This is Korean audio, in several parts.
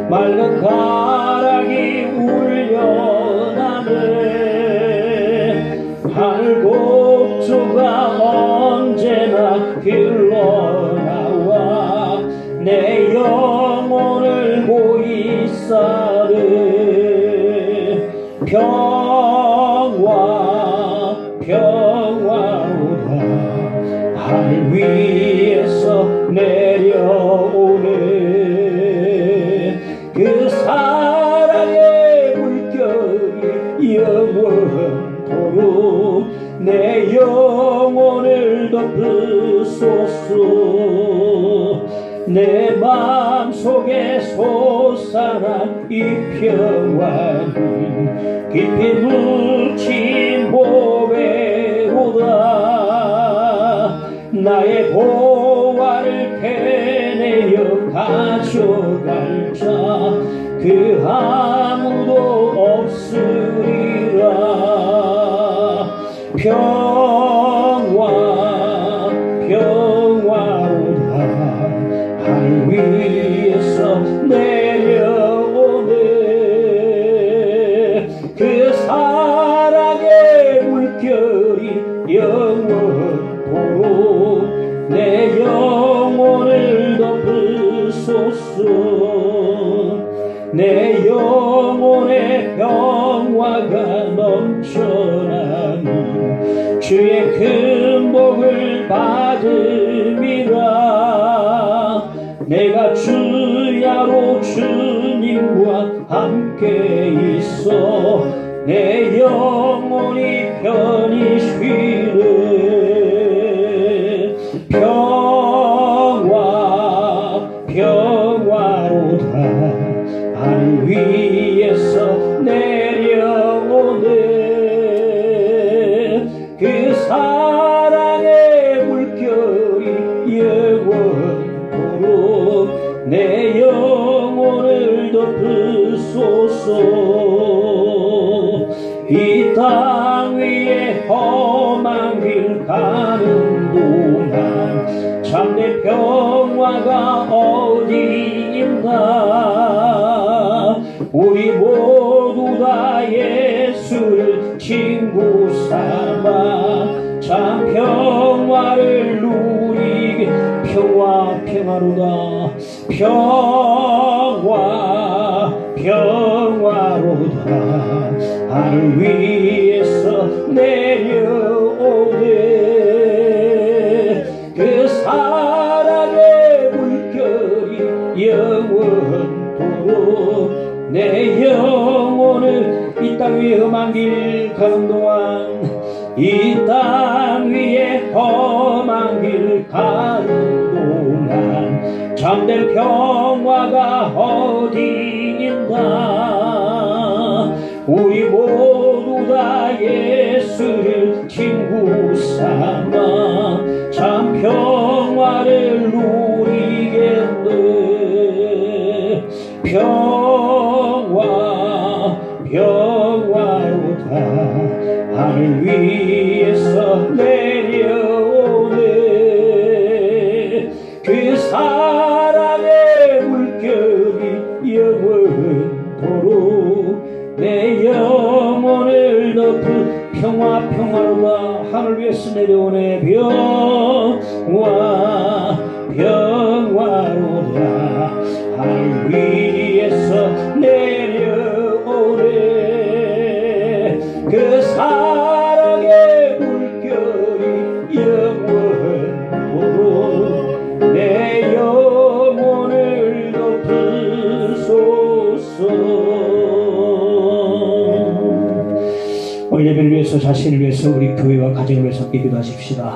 맑은 가락이 울려나네. 하늘 곡조가 언제나 흘러나와 내 영혼을 보이사르. 평화로다 하늘 위에서 내려오네. 그 사랑의 물결이 영원토록 내 영혼을 덮으소서. 내 마음속에 솟아난 이 평화는 깊이 묻힌 보배로다. 나의 보화를 캐내어 가져갈 자 그 아무도 없으리라. 평화로다 하늘 위에서 내려오네. 그 사랑의 물결이 영원토록 내 영혼을 덮으소서. 내 영혼의 평화가 넘쳐나는 주의 큰 복을 받음이라. 내가 주야로 주님과 함께 있어 내 영혼이 편히 쉬네. 평화로다 하늘 위에서 내려오네. 그 사랑의 물결이 영원토록 내 영혼을 덮으소서. 이 땅 위에 험한 길 가는 동안 참된 평화가 어디 있나. 우리 모두 다 예수를 친구 삼아 참 평화를 누리게. 평화로다 평화로다 하늘 위에서 내려오네. 그 사랑의 물결이 영원토록 내 영혼을 이 땅 위에 험한 길 가는 동안 이 땅 위에 험한 길 가는 동안 참된 평화가 어디 있나. 우리 모두 다 예수를 친구 삼아 참 평화를 누리겠네. 평화로다 하늘 위에서 내려오네. 그 사랑의 물결이 영원토록 내 영혼을 덮은 평화로다 하늘 위에서 내려오네. 평화로다 하늘 위에서 내려오네. 그 사랑의 물결이 영원토록 내 영혼을 덮으소서. 예배를 위해서 자신을 위해서 우리 교회와 가정을 위해서 기도하십시다.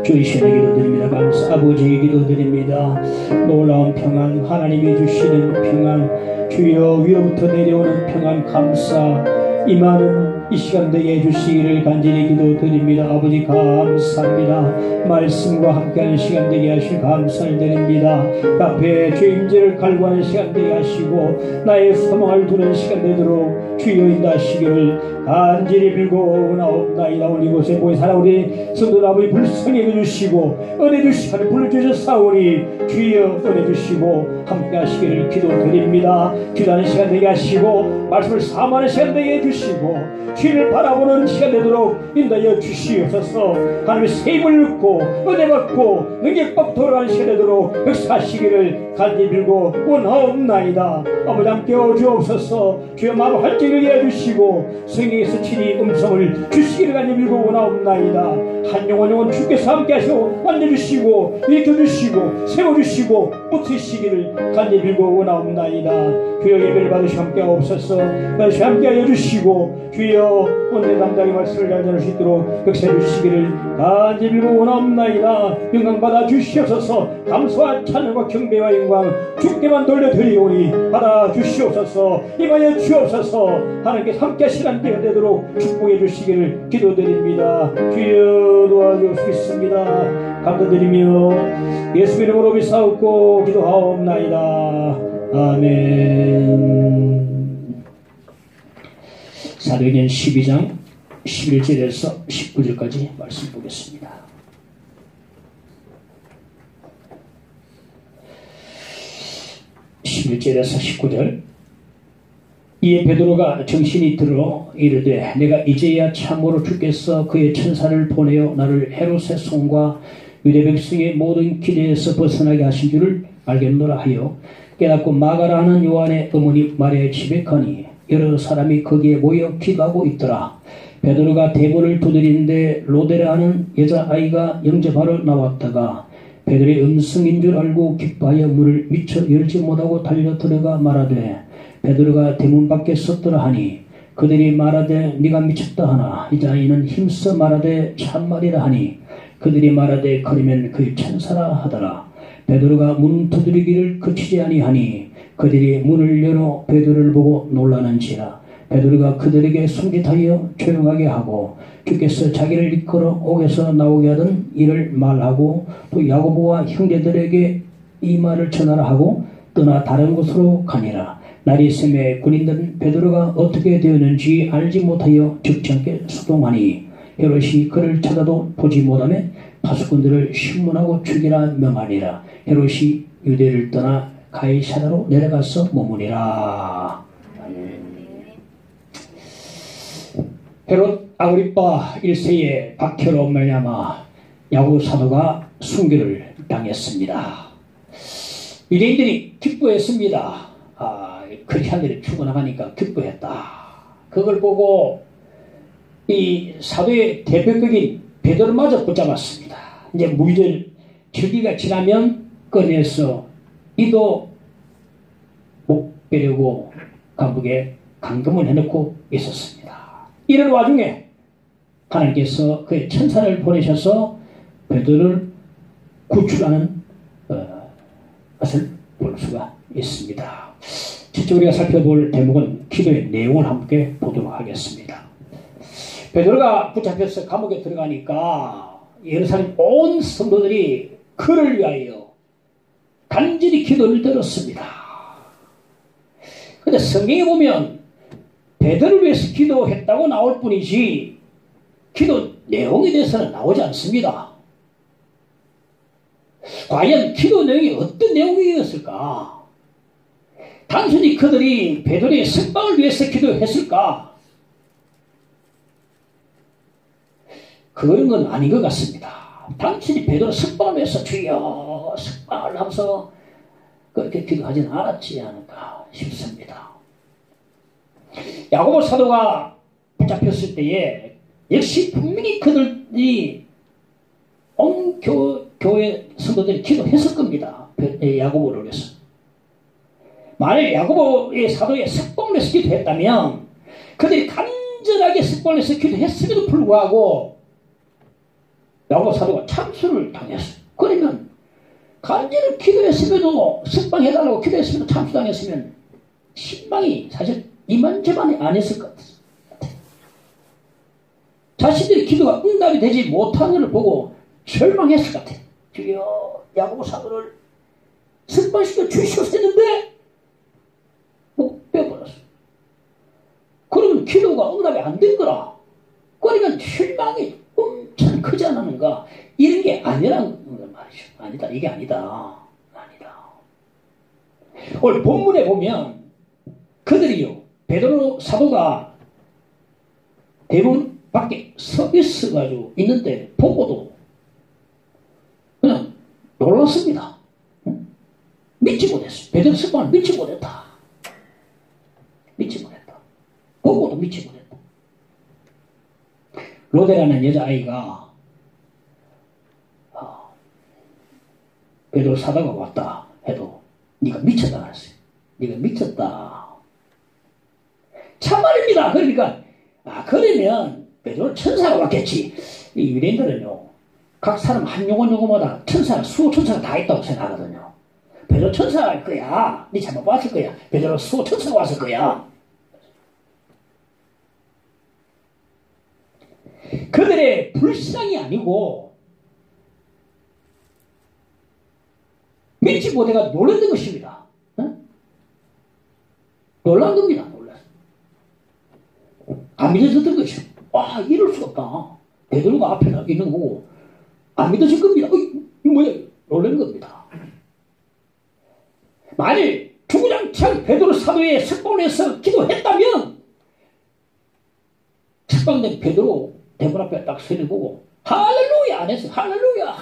주이시의 기도드립니다. 감사 아버지의 기도드립니다. 놀라운 평안 하나님이 주시는 평안 주여 위로부터 내려오는 평안 감사 임하는 이 시간대에 주시기를 간절히 기도드립니다. 아버지 감사합니다. 말씀과 함께하는 시간 되게 하시길 감사를 드립니다. 앞에 죄임죄를 갈구하는 시간 되게 하시고 나의 소망을 두는 시간 되도록 주여 인도하시기를 간절히 빌고 나옵나이다. 오늘 이곳에 모인 사람 우리 성도 아버지 불쌍히 여겨주시고 은혜 주시고 불러주셨사오니 주여 은혜 주시고 함께 하시기를 기도드립니다. 기도하는 시간 되게 하시고 말씀을 사모하는 시간 되게 해주시고 주를 바라보는 시간 되도록 인도하여 주시옵소서. 하나님의 세임을 얻고 은혜 받고 능력받고 돌아가는 시간 되도록 역사하시기를 간절히 빌고 원하옵나이다. 아버지 함께 주옵소서. 주여 마음을 활짝하게 해주시고 성령께서 친히 음성을 주시기를 간절히 빌고 원하옵나이다. 한 영혼 주께서 함께 하시고 만져주시고 일으켜주시고 세워주시고 붙으시기를 간절히 빌고 원하옵나이다. 주여 예배를 받으시고 함께 하옵소서. 말씀 함께 하여 주시고 주여 오늘 당장의 말씀을 잘 전할 수 있도록 역사해 주시기를 간절히 빌고 원하옵나이다. 영광 받아 주시옵소서. 감사와 찬양과 경배와 영광 주께만 돌려드리오니 받아 주시옵소서. 임하여 주옵소서. 하나님께 함께 시간 되도록 축복해 주시기를 기도드립니다. 주여 도와주시겠습니다. 감사드리며 예수 이름으로 비싸옵고 기도하옵나이다. 아멘. 사도행전 12장 11절에서 19절까지 말씀 보겠습니다. (11절에서 19절) 이에 베드로가 정신이 들어 이르되 내가 이제야 참으로 주께서 그의 천사를 보내어 나를 헤롯의 손과 유대 백성의 모든 기대에서 벗어나게 하신 줄을 알겠노라 하여 깨닫고 마가라 하는 요한의 어머니 마리아의 집에 가니 여러 사람이 거기에 모여 기도하고 있더라. 베드로가 대문을 두드리는데 로데라 하는 여자아이가 영접하러 나왔다가 베드로의 음성인 줄 알고 기뻐하여 문을 미처 열지 못하고 달려 들어가 말하되 베드로가 대문 밖에 섰더라 하니 그들이 말하되 네가 미쳤다 하나 여자아이는 힘써 말하되 참말이라 하니 그들이 말하되 거리면 그의 천사라 하더라. 베드로가 문 두드리기를 그치지 아니하니 그들이 문을 열어 베드로를 보고 놀라는지라. 베드로가 그들에게 손짓하여 조용하게 하고 주께서 자기를 이끌어 옥에서 나오게 하던 일을 말하고 또 야고보와 형제들에게 이 말을 전하라 하고 떠나 다른 곳으로 가니라. 날이 새매 군인들은 베드로가 어떻게 되었는지 알지 못하여 적잖게 수동하니 헤롯이 그를 찾아도 보지 못하며 파수꾼들을 신문하고 죽이라 명하니라. 헤롯이 유대를 떠나 가이사라로 내려가서 머무니라. 헤롯 아그리빠 1세의 박해로 말미암아 야곱 사도가 순교를 당했습니다. 유대인들이 기뻐했습니다. 크리스찬들이 죽어나가니까 기뻐했다. 그걸 보고 이 사도의 대표격인 베드로마저 붙잡았습니다. 이제 무리들 절기가 지나면 꺼내서 이도 못 빼려고 감옥에 감금을 해놓고 있었습니다. 이런 와중에 하나님께서 그의 천사를 보내셔서 베드로를 구출하는 것을 볼 수가 있습니다. 첫째 우리가 살펴볼 대목은 기도의 내용을 함께 보도록 하겠습니다. 베드로가 붙잡혀서 감옥에 들어가니까 예루살렘 온 성도들이 그를 위하여 간절히 기도를 들었습니다. 그런데 성경에 보면 베드로를 위해서 기도했다고 나올 뿐이지 기도 내용에 대해서는 나오지 않습니다. 과연 기도 내용이 어떤 내용이었을까? 단순히 그들이 베드로의 석방을 위해서 기도했을까? 그런 건 아닌 것 같습니다. 단순히 베드로 석방을 위해서 주여 석방을 하면서 그렇게 기도하지는 않았지 않을까 싶습니다. 야고보 사도가 붙잡혔을 때에 역시 분명히 그들이 온 교회 성도들이 기도했을 겁니다. 야고보를 위해서. 만약 야고보의 사도의 석방을 위해서 기도했다면 그들이 간절하게 석방을 위해서 기도했음에도 불구하고 야고보 사도가 참수를 당했어요. 그러면 간절히 기도했음에도 석방해달라고 기도했음에도 참수당했으면 신방이 사실 이만저만이 아니었을 것 같아요. 자신들의 기도가 응답이 되지 못하는 것을 보고 절망했을 것 같아요. 주여 야고보 사도를 석방시켜 주시옵소서 했는데 못 빼버렸어요. 그러면 기도가 응답이 안 된 거라. 그러니까 실망이 엄청 크지 않았는가? 이런 게 아니라는 말이죠. 아니다. 이게 아니다. 아니다. 오늘 본문에 보면 그들이요, 베드로 사도가 대문 밖에 서 있어가지고 있는데 보고도 그냥 놀랐습니다. 믿지 못했어요. 베드로 석방을 믿지 못했다. 믿지 못했다. 보고도 믿지 못했다. 로데라는 여자아이가 베드로 사도가 왔다 해도 네가 미쳤다 그랬어요. 네가 미쳤다. 참말입니다. 그러니까 그러면 베드로 천사가 왔겠지. 이 유대인들은요, 각 사람 한 요건마다 천사가 수호천사가 다 있다고 생각하거든요. 베드로 천사일 거야. 네 잘못 봤을 거야. 베드로 수호천사가 왔을 거야. 그들의 불신앙이 아니고 믿지 못해가 놀랐던 것입니다. 놀란 겁니다. 안 믿어졌던 거죠. 와, 이럴 수가 없다. 베드로가 앞에 있는 거고 안 믿어질 겁니다. 이거 뭐야? 놀란 겁니다. 만일 주구장창 베드로 사도의 석방에서 기도했다면 석방된 베드로 대문 앞에 딱 서는 보고 할렐루야 안 했어. 할렐루야,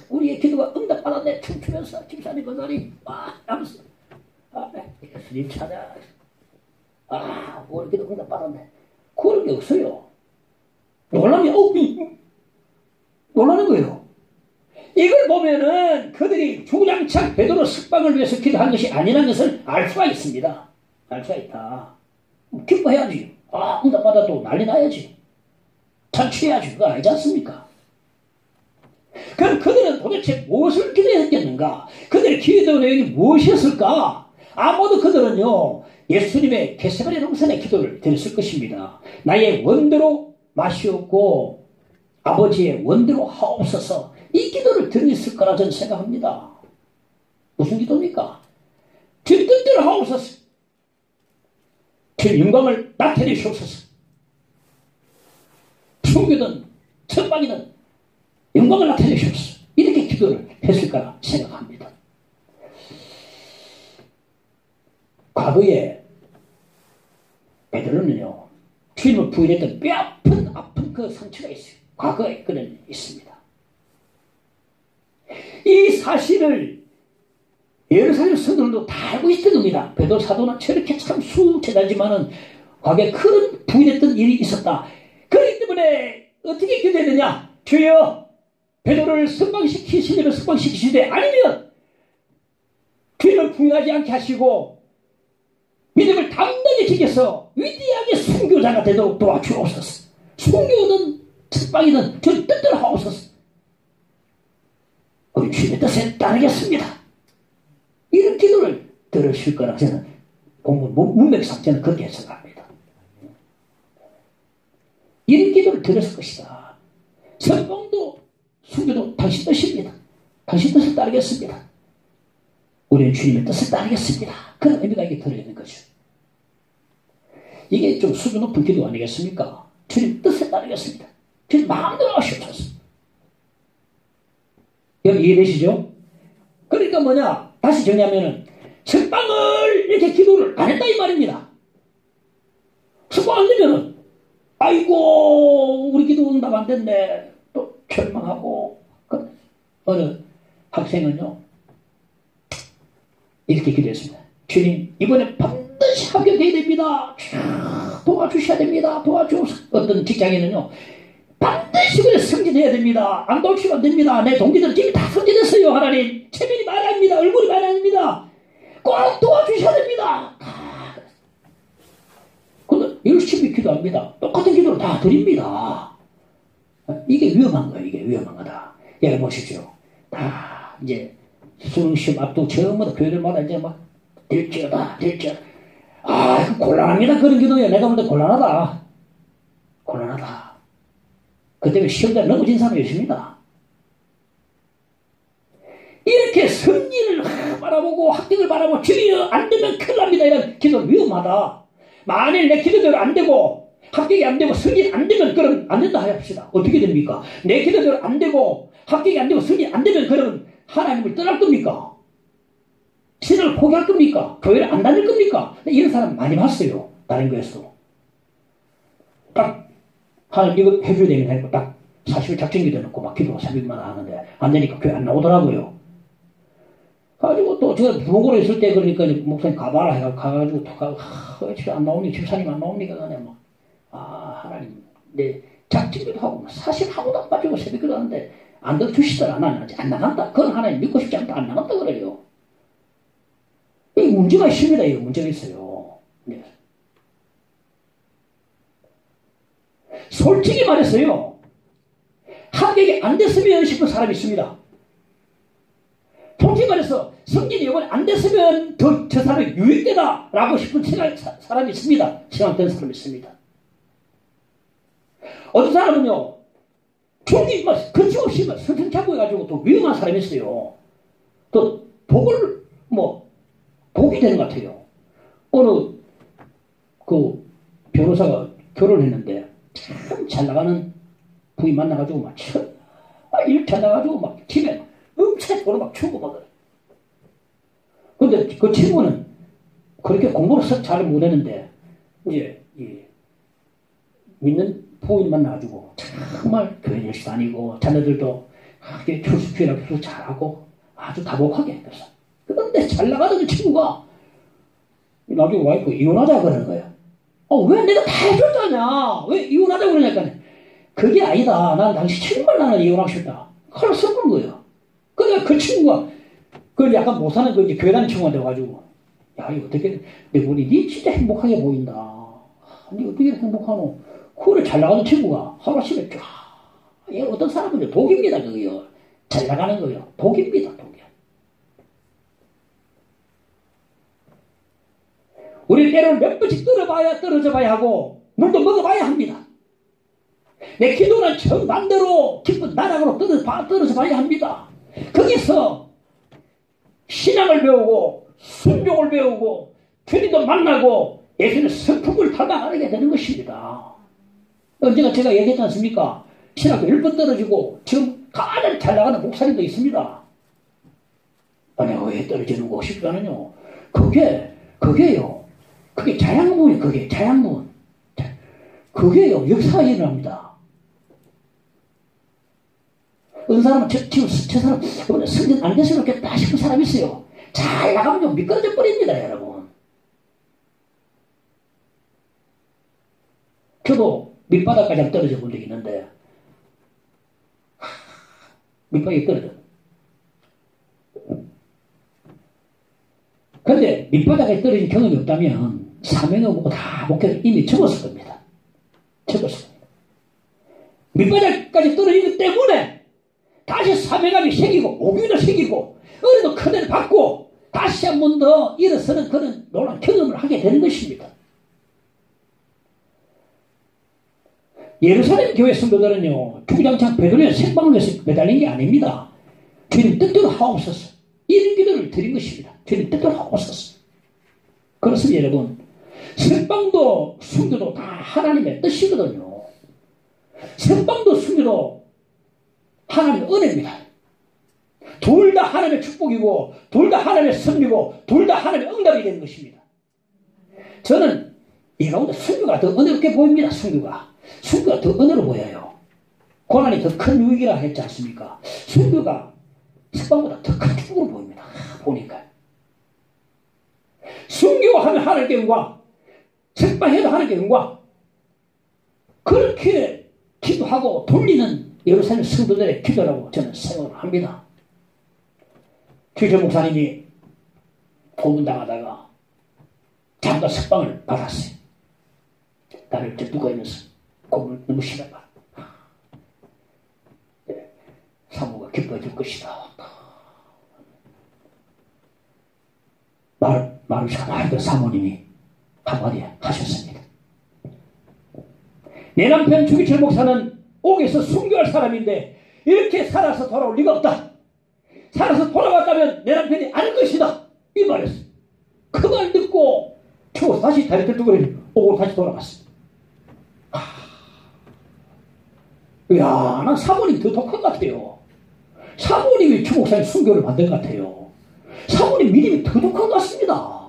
우리의 기도가 응답받았네. 춤추면서 집사님 그 자리 와 하면서 예수님 찾아 우리 기도 응답받았네. 그런 게 없어요. 놀라면 놀라는 거예요. 이걸 보면은 그들이 주구장창 베드로 석방을 위해서 기도한 것이 아니라는 것을 알 수가 있습니다. 알 수가 있다. 기뻐해야지. 응답받아도 난리 나야지. 잔치해야지. 그거 아니지 않습니까? 그럼 그들은 도대체 무엇을 기도했겠는가? 그들의 기도 내용이 무엇이었을까? 아마도 그들은요, 예수님의 겟세마네 동산의 기도를 드렸을 것입니다. 나의 원대로 마시옵고 아버지의 원대로 하옵소서, 이 기도를 드렸을 거라 저는 생각합니다. 무슨 기도입니까? 주 뜻대로 하옵소서, 주 영광을 나타내 주옵소서, 충격이든 천방이든 영광을 나타내 주옵소서, 이렇게 기도를 했을 거라 생각합니다. 과거에 베드로는요, 주님을 부인했던 아픈 그 상처가 있어요. 과거에 그는 있습니다. 이 사실을 예루살렘 성도들도 다 알고 있던 겁니다. 베드로 사도는 저렇게 참 수체자지만은 과거에 큰 부인했던 일이 있었다. 그렇기 때문에 어떻게 기도했느냐? 주여, 베드로를 석방시키시려면 석방시키시되, 아니면 주님을 부인하지 않게 하시고 믿음을 담대히 지켜서 위대하게 순교자가 되도록 도와주옵소서. 순교든 석방이든 저 뜻대로 하옵소서. 우리 주님의 뜻에 따르겠습니다. 이런 기도를 들으실 거라 저는 본문 문맥상 저는 그렇게 해석합니다. 이런 기도를 들었을 것이다. 석방도 순교도 당신 뜻입니다. 당신 뜻을 따르겠습니다. 우리는 주님의 뜻을 따르겠습니다. 그런 의미가 이게 들어있는 거죠. 이게 좀 수준 높은 기도 아니겠습니까? 주님 뜻에 따르겠습니다. 주님 마음대로 하시옵소서. 여러분 이해되시죠? 그러니까 뭐냐? 다시 정리하면은 석방을 이렇게 기도를 안 했다 이 말입니다. 석방 안 되면은 아이고 우리 기도 응답 안 됐네. 또 절망하고. 어느 학생은요 이렇게 기도했습니다. 주님 이번에 반드시 합격해야 됩니다. 도와주셔야 됩니다. 도와주옵소서. 어떤 직장인은요 반드시 그래 승진해야 됩니다. 안 도와주시면 안 됩니다. 내 동기들은 지금 다 승진했어요. 하나님 체면이 말이 아닙니다. 얼굴이 말이 아닙니다. 꼭 도와주셔야 됩니다. 근데 열심히 기도합니다. 똑같은 기도를 다 드립니다. 이게 위험한 거예요. 이게 위험한 거다. 여러분 보십시오. 다 이제 수능시험 앞두고 전부 다 교회들마다 이제 막 될지어다. 곤란합니다. 그런 기도예요. 내가 볼 때 곤란하다. 그 때문에 시험자를 넘어진 사람이 있습니다. 이렇게 승리를 바라보고 합격을 바라보고 주여 안 되면 큰일 납니다. 이런 기도는 위험하다. 만일 내 기도대로 안 되고 합격이 안 되고 승진이 안 되면 그럼 안 된다 합시다. 어떻게 됩니까? 내 기도대로 안 되고 합격이 안 되고 승진이 안 되면 그러면 하나님을 떠날 겁니까? 신을 포기할 겁니까? 교회를 안 다닐 겁니까? 이런 사람 많이 봤어요. 다른 교회에서도. 딱 하나님 이거 해줘야 되긴 했고 딱 40일 작정기도 넣고 막 기도 새벽마다 하는데 안 되니까 교회 안 나오더라고요. 가지고 또 제가 부모고로 있을 때 그러니까 목사님 가봐라 해가 가가지고 또 왜 집에 안 나오니 집사님 안 나옵니까? 그냥 막 하나님 내 작정기도 하고 사실 하고도 안 빠지고 새벽기도 하는데 안 넣어주시더라. 나는 아직 안 나간다. 그건 하나님 믿고 싶지 않다. 안 나간다 그래요. 이 문제가 있습니다. 이거 문제가 있어요. 네. 솔직히 말했어요. 합격이 안 됐으면 싶은 사람이 있습니다. 솔직히 말해서 성진이 이번에 안 됐으면 더 저 사람이 유익되다라고 싶은 사람이 있습니다. 신앙된 사람이 있습니다. 어떤 사람은요. 종이 거침없이 선생잡고 해가지고 또 위험한 사람이 있어요. 또 복을 복이 되는 것 같아요. 어느 그 변호사가 결혼했는데 참 잘 나가는 부인 만나가지고 막 일 잘 나가지고 막 집에 엄청 돈을 막 주고 막 그래. 근데 그 친구는 그렇게 공부를 썩 잘 못했는데 이제 믿는 부인 만나가지고 정말 교회 열심히 다니고 자녀들도 출석회라고 잘하고 아주 다복하게 했어. 그런데 잘 나가던 그 친구가 나중에 와이프 이혼하자 그러는 거예요. 왜 내가 다 해줬잖아. 왜 이혼하자 그러냐니까 그게 아니다. 난 당신 정말 나는 이혼하고 싶다. 그걸 섞은 거예요. 그러니까 그 친구가 그 약간 못 사는 그 교회 다니는 친구한테 와가지고 야 이거 어떻게 내 우리 니 진짜 행복하게 보인다. 니 어떻게 행복하노? 그거를 잘 나가는 친구가 하루아침에 쫙 어떤 사람은 독입니다. 그거요. 잘 나가는 거요. 독입니다. 독이야. 우리 때로는 몇 번씩 떨어져 봐야 하고 물도 먹어봐야 합니다. 내 기도는 정반대로 깊은 나락으로 떨어져 봐야 합니다. 거기서 신앙을 배우고 순종을 배우고 주님도 만나고 예수님의 성품을 닮아가게 되는 것입니다. 언제가 제가 얘기했지 않습니까? 신학교 1번 떨어지고 지금 가장 잘 나가는 목사님도 있습니다. 내가 왜 떨어지는 거 싶다는요. 그게요. 그게 자양문이 그게 자양문. 그게요. 역사가 일어납니다. 어떤 사람은 지금 저 사람 성전 안 됐으면 좋겠다 싶은 사람이 있어요. 잘 나가면 미끄러져 버립니다, 여러분. 저도 밑바닥까지 떨어져 본 적이 있는데 밑바닥에 떨어져. 근데 밑바닥에 떨어진 경험이 없다면 사명을 보고 다 목회를 이미 접었을 겁니다. 접었을 겁니다. 밑바닥까지 떨어지기 때문에 다시 사명감이 생기고 오기도 생기고 은혜도 큰 애를 받고 다시 한 번 더 일어서는 그런 놀라운 경험을 하게 되는 것입니다. 예루살렘 교회 성도들은요 주구장창 베드로의 생방을 위해서 매달린 게 아닙니다. 주님 뜻대로 하옵소서 이런 기도를 드린 것입니다. 주님 뜻대로 하옵소서. 그렇습니다. 여러분 생방도 순교도 다 하나님의 뜻이거든요. 생방도 순교도 하나님의 은혜입니다. 둘 다 하나님의 축복이고 둘 다 하나님의 섭리고 둘 다 하나님의 응답이 되는 것입니다. 저는 이 가운데 순교가 더 은혜롭게 보입니다. 순교가 더 은혜로 보여요. 고난이 더 큰 유익이라 했지 않습니까? 순교가 생방보다 더 큰 축복으로 보입니다. 보니까 순교하면 하나님께 영광, 생방해도 하나님께 영광. 그렇게 기도하고 돌리는 예루살렘 성도들의 기도라고 저는 생각을 합니다. 주일 목사님이 고문당하다가 잠깐 석방을 받았어요. 나를 누가 있면서 고문을 너무 심해봐. 사모가 기뻐해 줄 것이다. 말을 잘 하던 사모님이 한마디 하셨습니다. 내 남편 주기철 목사는 옥에서 순교할 사람인데 이렇게 살아서 돌아올 리가 없다. 살아서 돌아왔다면 내 남편이 알 것이다. 이 말이었어요. 그 말 듣고 죽어서 다시 다리 들고 옥으로 다시 돌아갔습니다. 이야, 난 사모님이 더 독한 것 같아요. 사모님이 주목사님 순교를 만든 것 같아요. 사모님 믿음이 더 독한 것 같습니다.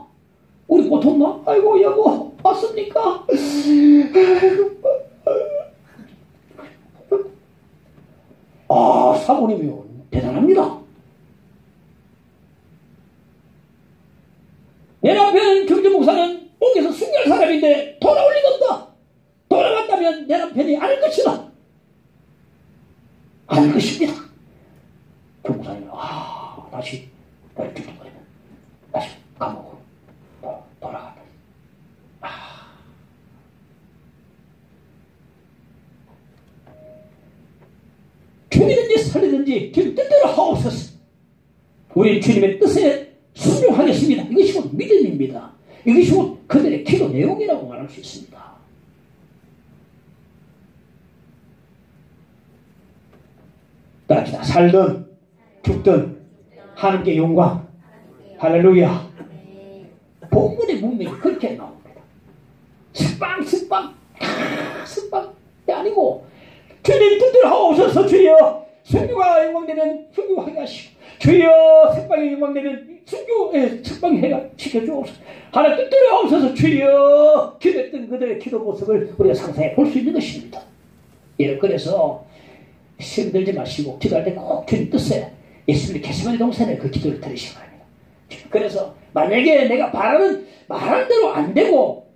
우리 보통만, 아이고, 여보, 왔습니까? 아, 사모님이 대단합니다. 내 남편 경주 목사는 옥에서 순교할 사람인데 돌아올 리가 없다. 돌아간다면 내 남편이 알 것이다. 알 것입니다. 그 목사님이 다시 쭈쭈거리면 다시 감옥으로 돌아간다. 죽이든지 살리든지 주님 뜻대로 하옵소서. 우리 주님의 뜻에 순종하겠습니다. 이것이 곧 믿음입니다. 이것이 곧 그들의 기도 내용이라고 말할 수 있습니다. 따라합시다. 살든 죽든 하나님께 영광. 할렐루야. 본문의 문맥이 그렇게 나옵니다. 스빵 아니고 주님 뜻대로 하옵소서. 주여 순교가 영광되면 순교하게 하시고, 주여 색방이 영광되면 순교에 색방해가 시켜주옵소서. 하나님 뜻대로 하옵소서. 주여 기도했던 그들의 기도 모습을 우리가 상상해 볼 수 있는 것입니다. 예, 그래서 시험 들지 마시고 기도할 때 꼭 주님 뜻에 예수님의 게세마네 동산에 그 기도를 들으시기 바랍니다. 그래서 만약에 내가 말하는 대로 안 되고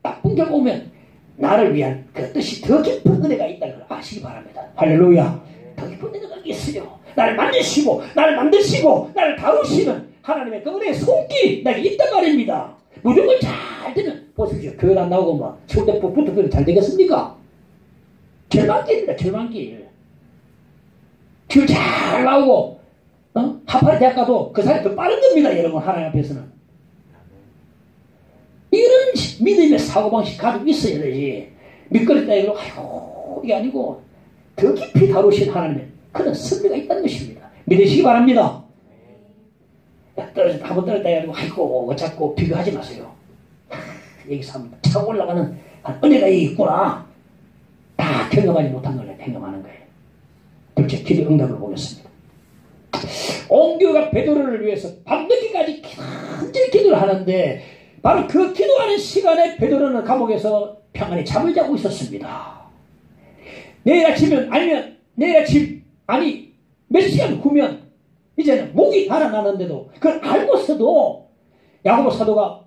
나쁜 결과 오면 나를 위한 그 뜻이 더 깊은 은혜가 있다는 걸 아시기 바랍니다. 할렐루야. 더 깊은 은혜가 있어요. 나를 만드시고 나를 만드시고 나를 다루시는 하나님의 그 은혜의 손길이 나에게 있단 말입니다. 무조건 잘 되면 보십시오. 교회 안 나오고 막 서울대표 붙어도 잘 되겠습니까? 절망길입니다. 절망길. 길 잘 나오고 하파리 대학 가도 그 사람이 더 빠른 겁니다. 여러분, 하나님 앞에서는. 이런 믿음의 사고방식 가지고 있어야 되지. 밑거리 따위로 아이고 이게 아니고 더 깊이 다루신 하나님의 그런 섭리가 있다는 것입니다. 믿으시기 바랍니다. 한번 떨어졌다 해가지고 아이고 자꾸 비교하지 마세요. 여기서 한번 차고 올라가는 은혜가 있구나. 다 경험하지 못한 걸 경험하는 거예요. 둘째, 기도 응답을 보겠습니다. 온 교회가 베드로를 위해서 밤늦게까지 간절히 기도를 하는데 바로 그 기도하는 시간에 베드로는 감옥에서 평안히 잠을 자고 있었습니다. 내일 아침 몇 시간 후면 이제는 목이 달아나는데도 그걸 알고서도 야고보 사도가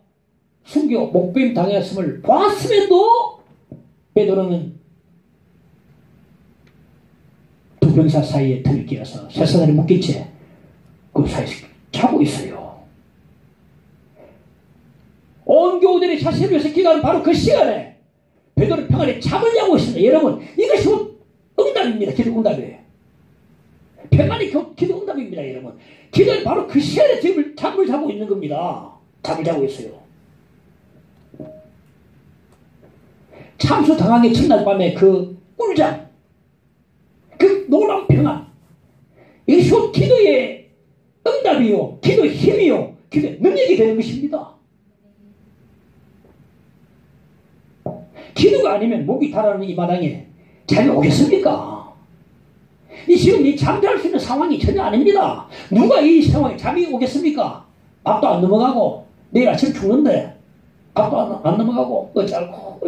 순교 목배임 당했음을 보았음에도 베드로는 두 병사 사이에 틈을 끼어서 쇠사다리 묶인 채 그 사이에서 자고 있어요. 온 교우들이 자신을 위해서 기도하는 바로 그 시간에 베드로는 평안히 잠을 자고 있습니다. 여러분, 이것이 응답입니다. 기도 응답이에요. 평안히 기도 응답입니다. 여러분, 기도는 바로 그 시간에 잠을 자고 있는 겁니다. 잠을 자고 있어요. 참수 당하기 첫날 밤에 그 꿀잠, 그 놀라운 평안, 이것이 기도의 응답이요, 기도의 힘이요, 기도의 능력이 되는 것입니다. 기도가 아니면 목이 달아나는 이 마당에 잠이 오겠습니까? 지금 이 잠잘 수 있는 상황이 전혀 아닙니다. 누가 이 상황에 잠이 오겠습니까? 밥도 안 넘어가고 내일 아침 죽는데 밥도 안 넘어가고 어쩌고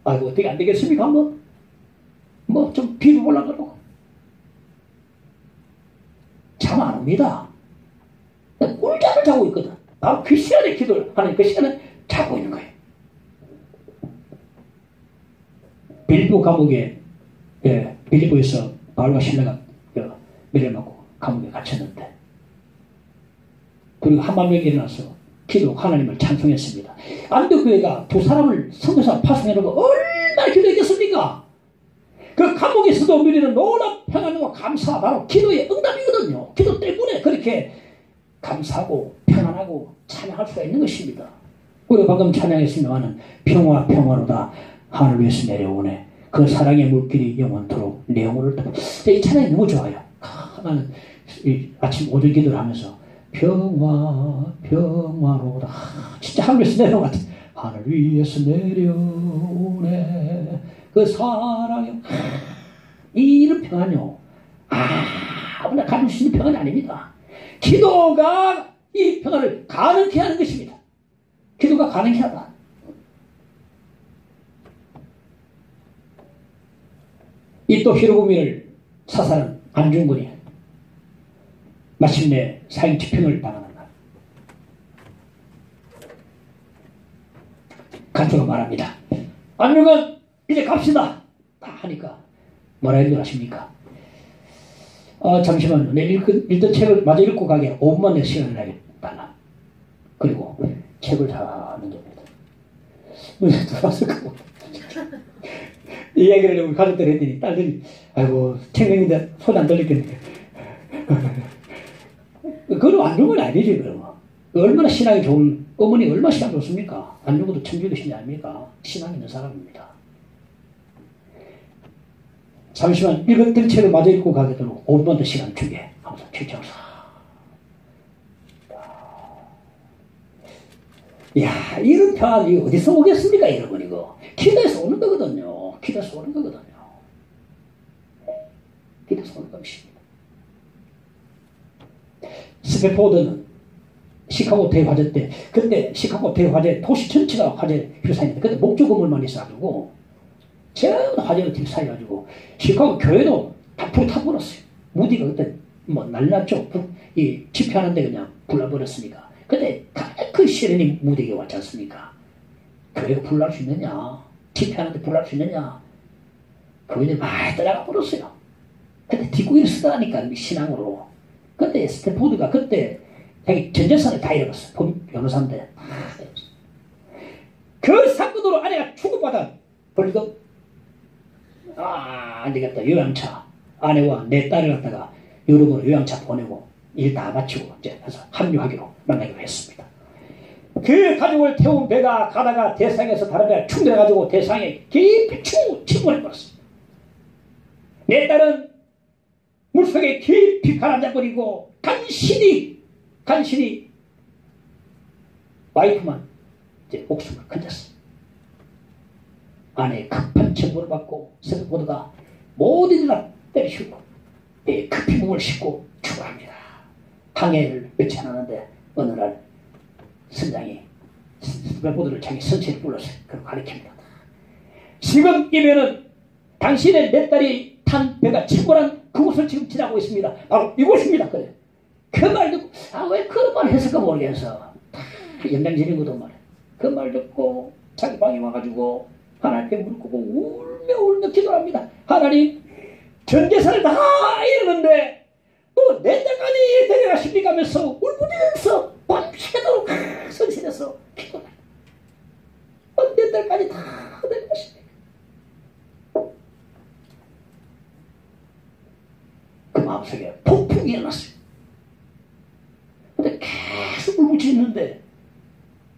아이고 어떻게 안 되겠습니까? 뭐 좀 비벼 보려고 잠 안 옵니다. 꿀잠을 자고 있거든. 바로 그 시간에 기도를 하는 그 시간에 자고 있는 거예요. 빌립보 감옥에 빌립보에서 바울과 실라가 매를 맞고 감옥에 갇혔는데 그리고 한밤중에 일어나서 기도 하나님을 찬송했습니다. 안디옥교회가 두 사람을 선교사 파송해놓고 얼마나 기도했겠습니까? 그 감옥에서도 누리는 놀라운 평안과 감사, 바로 기도의 응답이거든요. 기도 때문에 그렇게 감사하고 평안하고 찬양할 수가 있는 것입니다. 우리가 방금 찬양했습니다마는 평화로다 하늘 위에서 내려오네. 그 사랑의 물길이 영원토록 내 영혼을 떠나. 이 찬양이 너무 좋아요. 나는 아침 오전 기도를 하면서 평화로다. 진짜 하늘 위에서 내려온 것 같아. 하늘 위에서 내려오네. 그 사랑이 이런 평안요 아무나 가질 수 있는 평안이 아닙니다. 기도가 이 평안을 가능케 하는 것입니다. 기도가 가능케 하다. 이 또 히로부미를 사살한 안중근이 마침내 사형 집행을 당한다. 간초가 말합니다. 안중근 이제 갑시다. 다 하니까 뭐라 했는 줄 아십니까? 잠시만요. 내 읽던 책을 마저 읽고 가게 5분만 내 시간을 내달라. 그리고 책을 다 넘깁니다. 문에 들어와서 그 이 이야기를 우리 가족들 했더니 딸들이 아이고 책명인데 손 안 들리겠네. 그건 안중근이 아니지. 그러면 얼마나 신앙이 좋은 어머니 얼마나 신앙 좋습니까? 안중근도 천주교 신이 아닙니까? 신앙 있는 사람입니다. 잠시만 읽었던 책을 마저 읽고 가게 되도록 5분만 더 시간 주게 하면서 책장을 야 이런 평안이 어디서 오겠습니까? 여러분 이거 기도에서 오는 거거든요. 기도에서 오는 거거든요. 기도에서 오는 것입니다. 스탠포드는 시카고 대화재 때 그때 시카고 대화재 도시 전체가 화재 휩싸였는데 그때 목조 건물만 있어가지고 전부 화재로 휩싸여가지고 시카고 교회도 다 불 타버렸어요. 무디가 그때 뭐 난리났죠. 이 집회하는데 그냥 불나버렸으니까. 근데 그 시련이 무디에게 왔지 않습니까? 교회가 불날 수 있느냐? 집회하는데 불날 수 있느냐? 교회들 많이 떠나가 버렸어요. 근데 뒷구이를 쓰다니까 신앙으로. 근데 스탠포드가 그때 자기 전 재산을 다 잃어버렸어. 변호사인데. 그 사건으로 아내가 추구받아 벌금. 안 되겠다. 요양차. 아내와 내 딸을 갖다가 여러분을 요양차 보내고 일 다 마치고 이제 해서 합류하기로 만나기로 했습니다. 그 가족을 태운 배가 가다가 대상에서 다른 배가 충돌해가지고 대상에 깊이 침몰해버렸습니다. 내 딸은 물속에 깊이 가라앉아버리고 간신히 와이프만 이제 목숨을 건졌어요. 아내의 급한 정보를 받고 스탠포드가 모든 일을 때리시고 배에 급히 몸을 싣고 출발합니다. 항해를 며칠 하는데 어느 날 선장이 스탠포드를 자기 선체를 불러서 그걸 가리킵니다. 지금 이 배는 당신의 내 딸이 탄 배가 침몰한 그곳을 지금 지나고 있습니다. 바로 이곳입니다. 그래. 그 말 듣고 왜 그런 말 했을까 모르겠어. 연장지는 것도 말해. 그 말 듣고 자기 방에 와가지고 하나님께 무릎 꿇고 울며 기도합니다. 하나님 전 재산을 다 잃었는데 또 내 딸까지 데려가십니까 하면서 울부짖으면서 밤새도록 선신해서 기도해. 내 딸까지 다 데려가십니까? 그 마음속에 폭풍이 일어났어요. 근데 계속 울부짖는데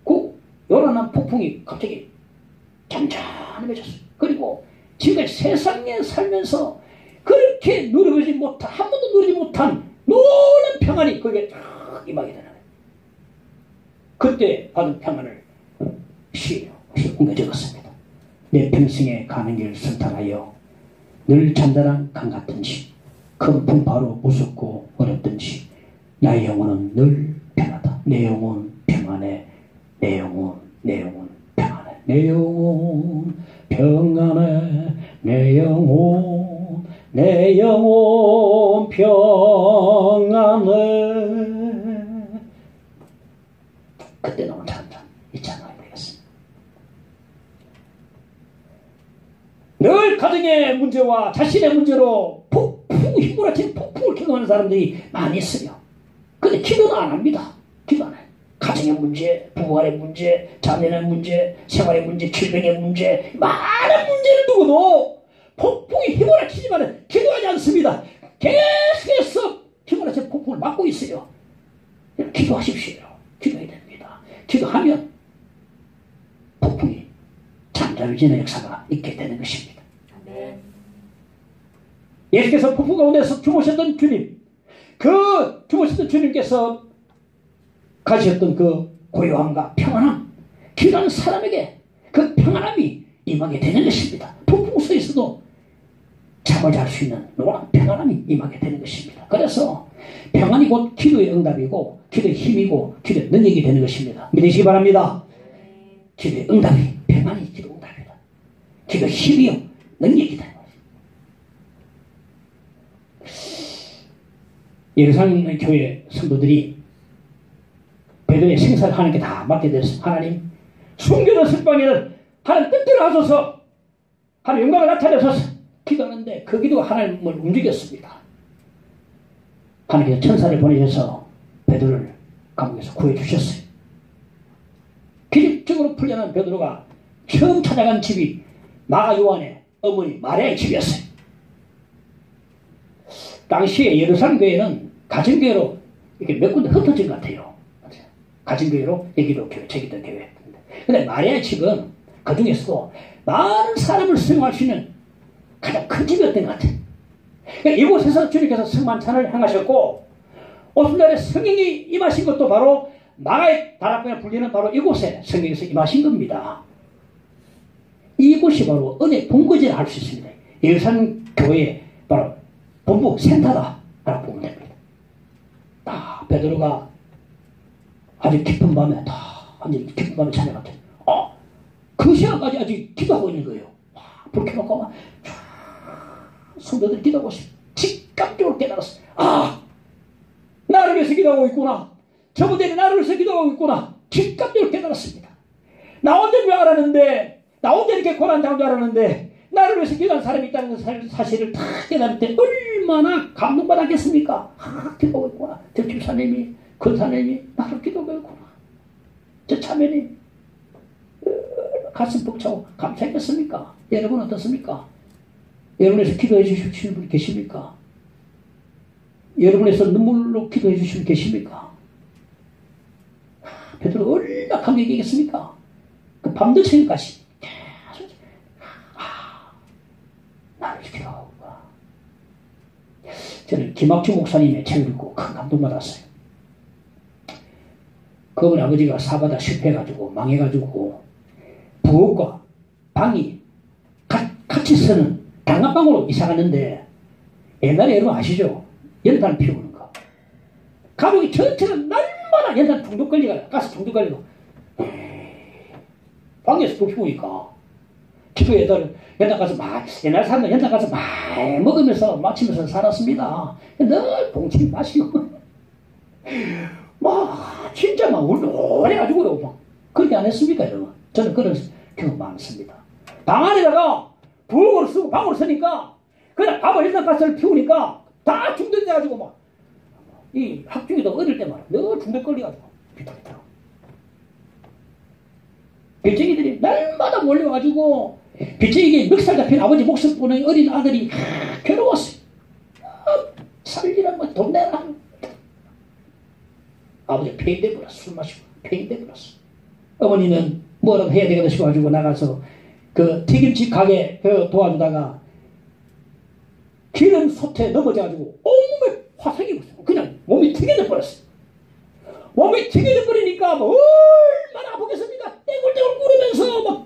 그 요란한 폭풍이 갑자기 잠잠해졌어요. 그리고 지금까지 세상에 살면서 그렇게 누려보지 못한, 한 번도 누리지 못한 노란 평안이 거기에 쫙 임하게 되는 거예요. 그때 받은 평안을 시에 옮겨 적었습니다. 내 평생에 가는 길 선택하여 늘 잔잔한 강 같은지 큰 풍파로 무섭고 어렵든지 나의 영혼은 늘 평하다. 내 영혼 평안해. 내 영혼 평안해. 내 영혼 평안해. 내 영혼 평안해. 그때 너무 잔잔 이 찬양이 되겠습니다. 늘 가정의 문제와 자신의 문제로 휘몰아치는 폭풍을 경험하는 사람들이 많이 있어요. 근데 기도는 안 합니다. 기도 안 해요. 가정의 문제, 부부간의 문제, 자녀의 문제, 생활의 문제, 질병의 문제, 많은 문제를 두고도 폭풍이 휘몰아치지만 기도하지 않습니다. 계속해서 휘몰아치는 폭풍을 막고 있어요. 기도하십시오. 기도해야 됩니다. 기도하면 폭풍이 잠잠해지는 역사가 있게 되는 것입니다. 아멘. 예수께서 폭풍 가운데서 주무셨던 주님, 그 주무셨던 주님께서 가지셨던 그 고요함과 평안함, 기도하는 사람에게 그 평안함이 임하게 되는 것입니다. 폭풍 속에 속에서도 잠을 잘 수 있는 놀라운 평안함이 임하게 되는 것입니다. 그래서 평안이 곧 기도의 응답이고 기도의 힘이고 기도의 능력이 되는 것입니다. 믿으시기 바랍니다. 기도의 응답이 평안이 기도 응답이다. 기도의 힘이요 능력이 되는 것입니다. 예루살렘 교회 성도들이 베드로의 생사를 하나님께 다 맡게 됐습니다. 하나님 숨겨진 석방에는 하나님 뜻대로 하소서 하나님 영광을 나타내소서 기도하는데 그 기도가 하나님을 움직였습니다. 하나님께서 천사를 보내셔서 베드로를 감옥에서 구해주셨어요. 기적적으로 풀려난 베드로가 처음 찾아간 집이 마가 요한의 어머니 마리아의 집이었어요. 당시에 예루살렘 교회는 가정교회로 이렇게 몇 군데 흩어진 것 같아요. 가정교회로 여기도 교회 저기도 교회. 근데 마리아의 집은 그 중에서도 많은 사람을 수용할 수 있는 가장 큰 집이었던 것 같아요. 이곳에서 주님께서 성만찬을 행하셨고 오순절에 성령이 임하신 것도 바로 마가의 다락방에 불리는 바로 이곳에 성령께서 임하신 겁니다. 이곳이 바로 은혜 본거지라 할 수 있습니다. 예루살렘 교회의 바로 본부 센터다라고 보면 됩니다. 베드로가 아주 깊은 밤에 찾아갔죠. 그 시간까지 아직 기도하고 있는 거예요. 불 켜놓고 성도들이 기도하고 있어요. 직감적으로 깨달았어요. 나를 위해서 기도하고 있구나. 저분들이 나를 위해서 기도하고 있구나. 직감적으로 깨달았습니다. 나 혼자 줄 알았는데, 나 혼자 이렇게 고난당한 줄 알았는데 나를 위해서 기도한 사람이 있다는 사실을 다 깨달을 때 얼마나 감동받았겠습니까? 기도하고 있구나. 저 집사님이 권사님이 나를 기도하고 있구나. 저 자매님 가슴 벅차고 감사했겠습니까? 여러분 어떻습니까? 여러분에서 기도해 주시는 분이 계십니까? 여러분에서 눈물로 기도해 주시는 분 계십니까? 베드로 얼마나 감격이겠습니까? 그 밤도 새벽까지 나를 기도하고 저는 김학주 목사님의 책을 읽고 큰 감동받았어요. 그분 아버지가 사바다 실패해가지고 망해가지고 부엌과 방이 같이 쓰는 단칸방으로 이사갔는데 옛날에 여러분 아시죠? 연탄 피우는 거. 가족이 전체가 날마다 연탄 중독 걸리가 가스 중독 걸리고 방에서 불 피우니까 집에 연탄 가서 옛날 사람들 연탄 가서 많이 먹으면서 마치면서 살았습니다. 늘 봉치 마시고 진짜 오래가지고요. 그렇게 안 했습니까 여러분? 저는 그런 경험 많습니다. 방 안에다가 부엌으로 쓰고 방으로 쓰니까 그냥 밥을 연탄가스를 피우니까 다 중독돼가지고 이 학중이도 어릴 때 말이야 늘 중독 걸려가지고 비타비타 빌쟁이들이 날마다 몰려가지고 빌쟁이에게 멱살 잡힌 아버지 목숨 보는 어린 아들이 괴로웠어요. 살리란 돈 내라. 아버지가 폐인돼 버렸어. 술 마시고 폐인돼 버렸어. 어머니는 뭐라도 해야 되겠다 싶어가지고 나가서 그 튀김집 가게 도와주다가 기름 솥에 넘어져가지고 온몸에 화상이 있어요. 그냥 몸이 튀겨져 버렸어요. 몸이 튀겨져 버리니까 얼마나 아프겠습니까? 떼굴떼굴 꿇으면서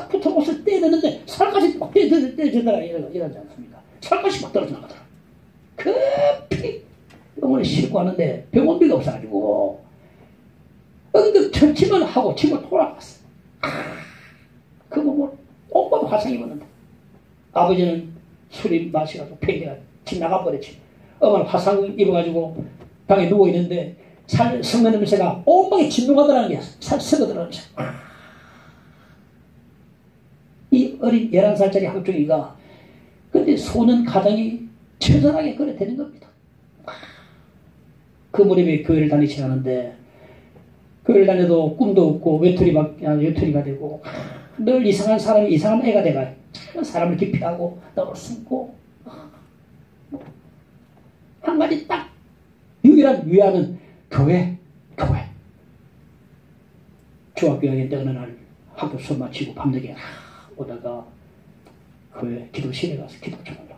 붙은 옷을 떼내는데 살까지 막 떼지더라 이러지 않습니까? 살까지 막 떨어져 나가더라. 급히 병원에 싣고 왔는데 병원비가 없어가지고 응급 처치만 하고 집을 돌아갔어. 그 몸을 온몸에 화상이 입었는데 아버지는 술이 마셔가지고 폐기가 집 나가버렸지. 어머니 화상 입어가지고 방에 누워있는데 썩는 냄새가 온방에 진동하더라는 게 썩어들어가는 냄새. 이 어린 11살짜리 학종이가 근데 소는 가정이 처절하게 그래 되는 겁니다. 그 무렵에 교회를 다니지 않은데 교회를 다녀도 꿈도 없고 외톨이가 되고 늘 이상한 사람이 이상한 애가 돼가 사람을 기피하고 너무 숨고 한 가지 딱 유일한 위안은 교회. 중학교 2학년 때 어느 날 학교 수업 마치고 밤늦게 오다가 교회 기도실에 가서 기도 좀 하려고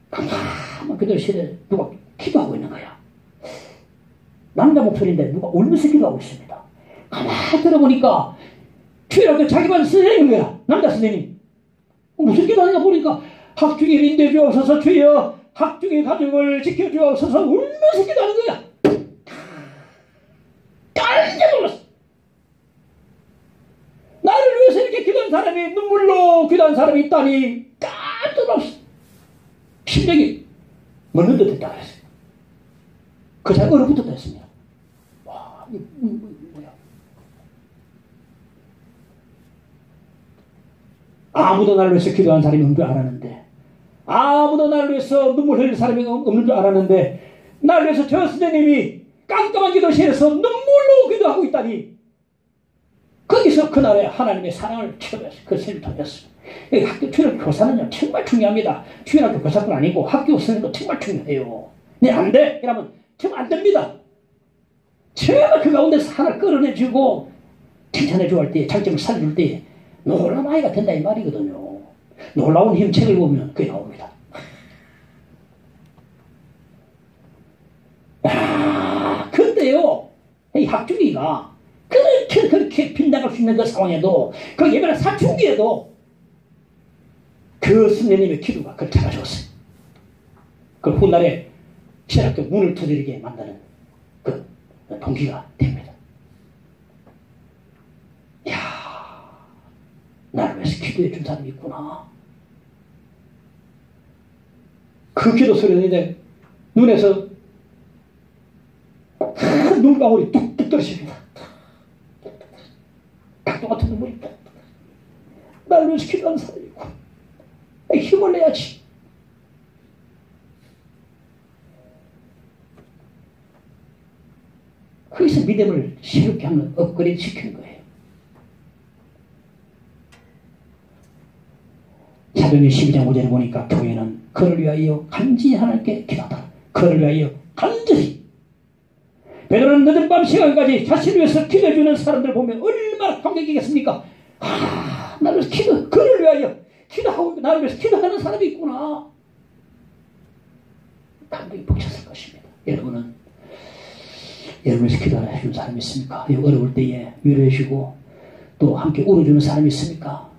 가만 기도실에 누가 기도하고 있는 거야. 남자 목소리인데 누가 울면서 기도하고 있습니다. 가만히 들어보니까 주여 자기만 선생님인 거야. 남자 선생님. 무슨 기도하는가 보니까 학중의 인대 주옵소서 주여 학중의 가족을 지켜주옵소서 울면서 기도하는 거야. 깜짝 놀랐어. 나를 위해서 이렇게 기도한 사람이 눈물로 기도한 사람이 있다니 깜짝 놀랐어. 심장이 멎는 듯 했다 그랬어요. 그 자리에 얼어붙었다 했습니다. 와, 이거 뭐야. 아무도 나를 위해서 기도한 사람이 없는 줄 알았는데, 아무도 나를 위해서 눈물 흘릴 사람이 없는 줄 알았는데, 나를 위해서 저 선생님이 깜깜한 기도실에서 눈물로 기도하고 있다니, 거기서 그날의 하나님의 사랑을 체험했어요. 그 선생님을 통해서. 학교 주일학교 교사는요 정말 중요합니다. 주일학교 교사뿐 아니고 학교 선생님도 정말 중요해요. 네, 안 돼? 이러면 정말 안 됩니다. 정말 그 가운데서 하나를 끌어내주고 칭찬해주고 할 때, 장점을 살려줄 때 놀라운 아이가 된다 이 말이거든요. 놀라운 힘 책을 보면 그게 나옵니다. 근데요, 이 학중이가 그렇게 빗나갈 수 있는 그 상황에도, 그 예배는 사춘기에도 그 선생님의 기도가 그를 잡아줬어요. 그 훗날에 신학교 문을 두드리게 만드는 그 동기가 됩니다. 이야, 나를 위해서 기도해 준 사람이 있구나. 그 기도 소리는 이제 눈에서 큰 눈방울이 뚝뚝 떨어집니다. 닭도 같은 눈물이 뚝뚝. 나를 위해서 기도하는 사람이 있고 힘을 내야지. 거기서 믿음을 새롭게 하는 업그레이드 시키는 거예요. 사도행전 12장 5절에 보니까 교회는 그를 위하여 간절히 하나님께 기도하다. 그를 위하여 간절히. 베드로는 늦은 밤 시간까지 자신을 위해서 기도해주는 사람들 보면 얼마나 감격이겠습니까? 나를 위해서 그를 위하여 기도하고 나를 위해서 기도하는 사람이 있구나. 감동이 벅찼을 것입니다. 여러분은 여러분에서 기도해 주는 사람이 있습니까? 어려울 때에 위로해 주고 또 함께 울어주는 사람이 있습니까?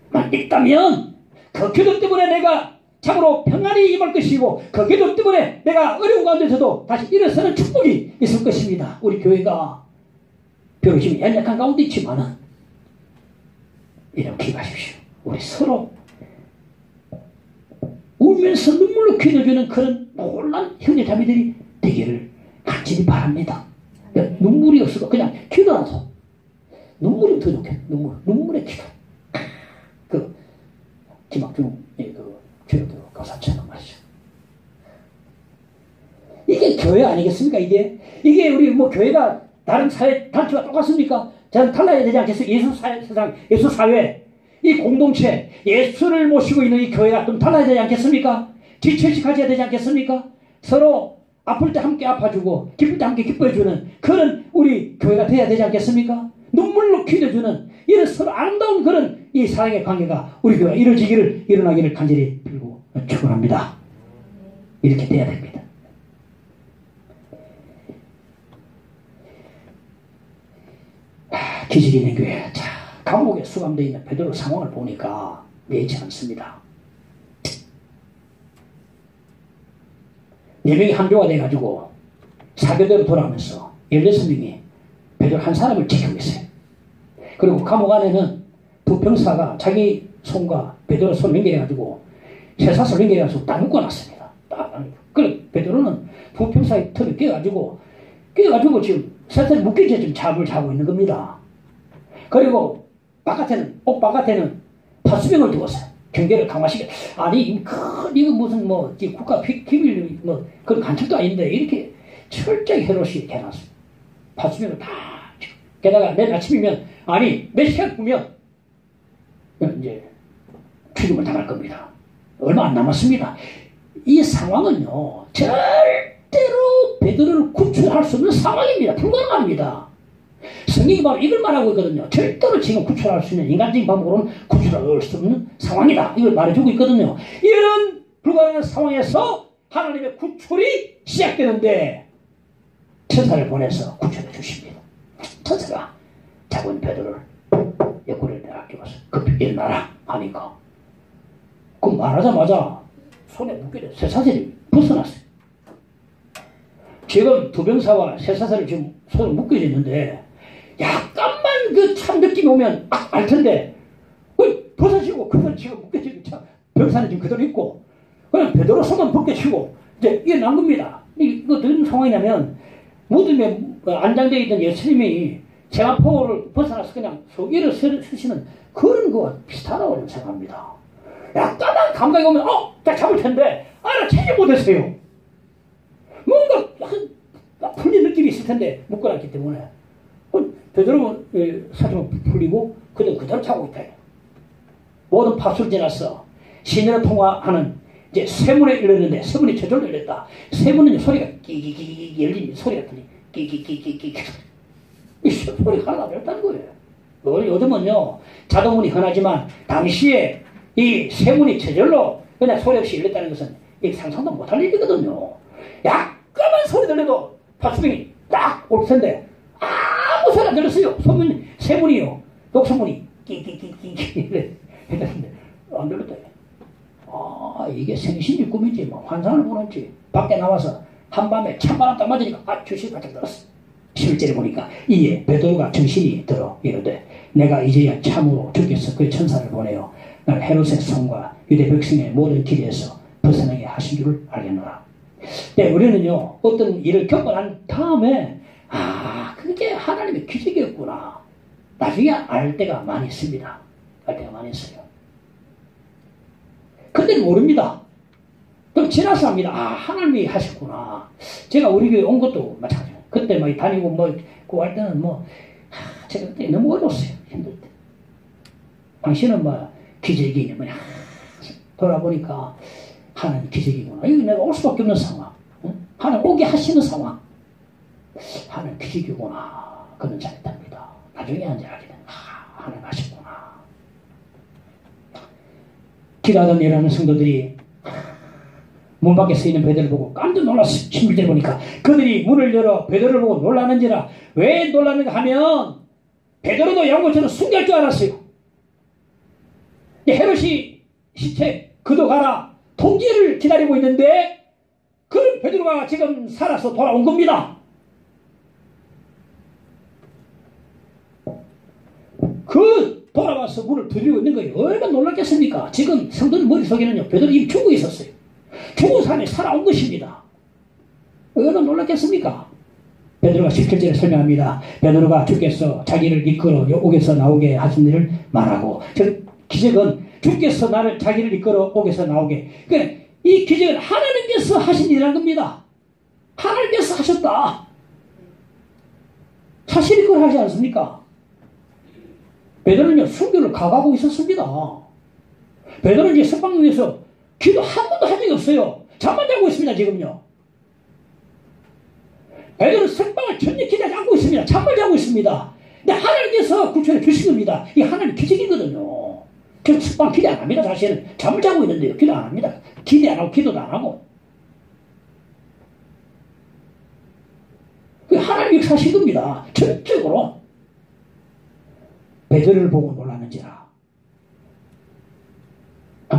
만약 있다면 그 기도 때문에 내가 참으로 평안이 임할 것이고 그 기도 때문에 내가 어려운 가운데서도 다시 일어서는 축복이 있을 것입니다. 우리 교회가 비록 지금 연약한 가운데 있지만은 이렇게 기도하십시오. 우리 서로 울면서 눈물로 기도해주는 그런 놀란 형제자매들이 되기를 간절히 바랍니다. 그러니까 눈물이 없어도 그냥 기도라도 눈물이 더 좋겠네. 눈물의 기도. 그 김학중 그 교육교 교사처럼 말이죠. 이게 교회 아니겠습니까? 이게 우리 뭐 교회가 다른 사회 단체와 똑같습니까? 저는 달라야 되지 않겠어요? 예수 사회, 이 공동체, 예수를 모시고 있는 이 교회가 좀 달라야 되지 않겠습니까? 지체식 가져야 되지 않겠습니까? 서로 아플 때 함께 아파주고 기쁠 때 함께 기뻐해주는 그런 우리 교회가 돼야 되지 않겠습니까? 눈물로 기도해주는 이런 서로 아름다운 그런 이 사랑의 관계가 우리 교회가 일어나기를 간절히 빌고 축원합니다. 이렇게 돼야 됩니다. 기질이 있는 교회. 자, 감옥에 수감되어 있는 베드로 상황을 보니까 예치 않습니다. 4명이 한조가 돼가지고 사교대로 돌아가면서 16명이 베드로 한 사람을 지키고 있어요. 그리고 감옥 안에는 부평사가 자기 손과 베드로 손을 연결해가지고 쇠사슬을 연결해가지고 딱 묶어놨습니다. 그래 베드로는 부평사의 틈에 끼어가지고 지금 쇠사슬이 묶여져 지금 잠을 자고 있는 겁니다. 그리고 옥 바깥에는 파수병을 두었어요. 경계를 강화시켜. 아니 이거 무슨 뭐 국가 기밀 뭐 그런 간첩도 아닌데 이렇게 철저히 해로시 이렇게 해놨어요. 파수병을 다. 게다가 내일 아침이면 몇 시간 후면 이제 죽음을 당할 겁니다. 얼마 안 남았습니다. 이 상황은요 절대로 베드로를 구출할 수 없는 상황입니다. 불가능합니다. 성경이 바로 이걸 말하고 있거든요. 절대로 지금 구출할 수 있는 인간적인 방법으로는 구출할 수 없는 상황이다. 이걸 말해주고 있거든요. 이런 불가능한 상황에서 하나님의 구출이 시작되는데 천사를 보내서 구출해 주십니다. 천사가 잡은 베드로를 옆구리를 내가 끼웠어. 급히 일어나라 하니까 그 말하자마자 손에 묶여져 쇠사슬이 벗어났어요. 지금 두 병사와 쇠사슬이 지금 손에 묶여져 있는데 약간만 그 참 느낌이 오면 알 텐데 벗어지고 그대로 지금 묶여지고 병사는 지금 그대로 있고 그냥 베드로 손만 벗겨치고 이제 일어난 겁니다. 이거 어떤 상황이냐면 무덤에 안장되어 있던 예수님이 세마포를 벗어나서 그냥 일어서시는 그런 거와 비슷하다고 생각합니다. 약간만 감각이 오면 딱 잡을 텐데 알아채지 못했어요. 뭔가 풀린 느낌이 있을 텐데 묶어놨기 때문에 베드로 사정을 풀리고 그대로 차고 있다. 모든 파수를 지났어. 시내로 통화하는 이제 세문에 이르는데 세문이 저절로 열렸다. 세문은 소리가 끼기기기 열리는 소리가 들리. 끼기기기기 이 소리가 하나도 없다는 거예요. 요즘은요 자동문이 흔하지만 당시에 이 세문이 저절로 그냥 소리 없이 열렸다는 것은 상상도 못할 일이거든요. 약간만 소리 들려도 파수병이 딱 올 텐데 아무 소리 안 들렸어요. 세문이요. 독소문이 끼끼끼끼 이랬는데 안 들렸다. 이게 생신지 꿈인지 뭐 환상을 보는지 밖에 나와서 한밤에 찬바람 딱 맞으니까 주식이 바짝 들었어. 실제로 보니까 이에 베드로가 정신이 들어 이르되 내가 이제야 참으로 주께서 그 천사를 보내어 날 헤롯의 성과 유대 백성의 모든 길에서 벗어나게 하신 줄을 알겠노라. 네, 우리는요 어떤 일을 겪고 난 다음에 그게 하나님의 기적이었구나 나중에 알 때가 많이 있습니다. 알 때가 많이 있어요. 그때는 모릅니다. 그럼 지나서 합니다. 하나님이 하셨구나. 제가 우리 교회 온 것도 마찬가지예요. 그때 막 다니고 구할 때는 제가 그때 너무 어려웠어요. 힘들 때. 당신은 기적이 뭐냐. 돌아보니까 하나님 기적이구나. 이거 내가 올 수밖에 없는 상황. 하나님 오게 하시는 상황. 하나님 기적이구나. 그런 잘했답니다. 나중에 앉아 알게 되면 하나님 하셨구나. 기도하던 일하는 성도들이 문 밖에 서 있는 베드로를 보고 깜짝 놀랐어요. 11절 보니까 그들이 문을 열어 베드로를 보고 놀라는지라. 왜 놀라는가 하면 베드로도 양고처럼 숨길 줄 알았어요. 헤롯이 시체 그도 가라 통지를 기다리고 있는데 그런 베드로가 지금 살아서 돌아온 겁니다. 돌아와서 문을 두드리고 있는 거예요. 얼마나 놀랐겠습니까? 지금 성도는 머릿속에는요 베드로 이미 죽어 있었어요. 죽은 사람이 살아온 것입니다. 얼마나 놀랐겠습니까? 베드로가 17절에 설명합니다. 베드로가 주께서 자기를 이끌어 옥에서 나오게 하신 일을 말하고 기적은 주께서 나를 자기를 이끌어 옥에서 나오게. 그러니까 이 기적은 하나님께서 하신 일이라는 겁니다. 하나님께서 하셨다. 사실이 그걸 하지 않습니까? 베드로는요 순교를 각오하고 있었습니다. 베드로는 이제 석방위에서 기도 한 번도 한 적이 없어요. 잠만 자고 있습니다. 지금요. 베드로는 석방을 전혀 기대하지 않고 있습니다. 잠만 자고 있습니다. 근데 하나님께서 구출해 주신 겁니다. 이 하나님 기적이거든요. 저 석방 기대 안 합니다. 사실은 잠을 자고 있는데요. 기도 안 합니다. 기대 안 하고 기도도 안 하고. 하나님 역사하신 겁니다. 전적으로. 베드로를 보고 놀라는지라.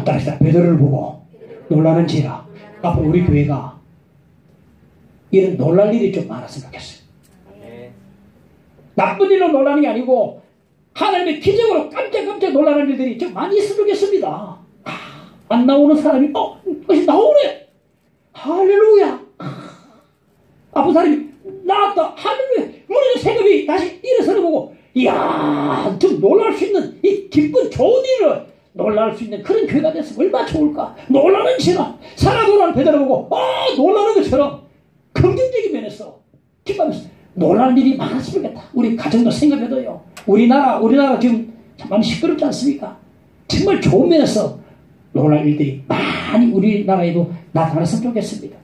따라서 베드로를 보고 놀라는지라. 앞으로 우리 교회가 이런 놀랄 일이 좀 많았으면 좋겠어요. 나쁜 일로 놀라는 게 아니고 하나님의 기적으로 깜짝깜짝 놀라는 일들이 좀 많이 있으면 좋겠습니다. 안 나오는 사람이 그것이 나오네. 할렐루야. 아픈 사람이 나왔다. 할렐루야. 우리는 생각이 다시 일어서는 보고 이야, 좀 놀랄 수 있는 이 기쁜 좋은 일을 놀랄 수 있는 그런 교회가 됐으면 얼마나 좋을까. 놀라는지라. 살아 돌아오는 베드로 보고 놀라는 것처럼 긍정적인 면에서 기뻐하면서 놀라는 일이 많았으면 좋겠다. 우리 가정도 생각해도요. 우리나라 지금 참 많이 시끄럽지 않습니까? 정말 좋은 면에서 놀랄 일들이 많이 우리나라에도 나타났으면 좋겠습니다.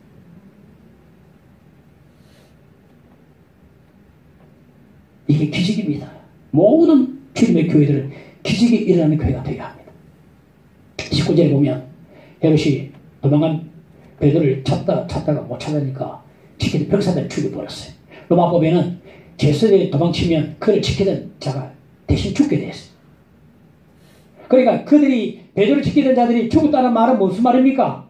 이게 기적입니다. 모든 주님의 교회들은 기적이 일어나는 교회가 되어야 합니다. 19절에 보면 헤롯이 도망간 베드로를 찾다가 못 찾으니까 지키던 병사들을 죽여버렸어요. 로마법에는 제사장이 도망치면 그를 지키던 자가 대신 죽게 됐어요. 그러니까 그들이 베드로를 지키던 자들이 죽었다는 말은 무슨 말입니까?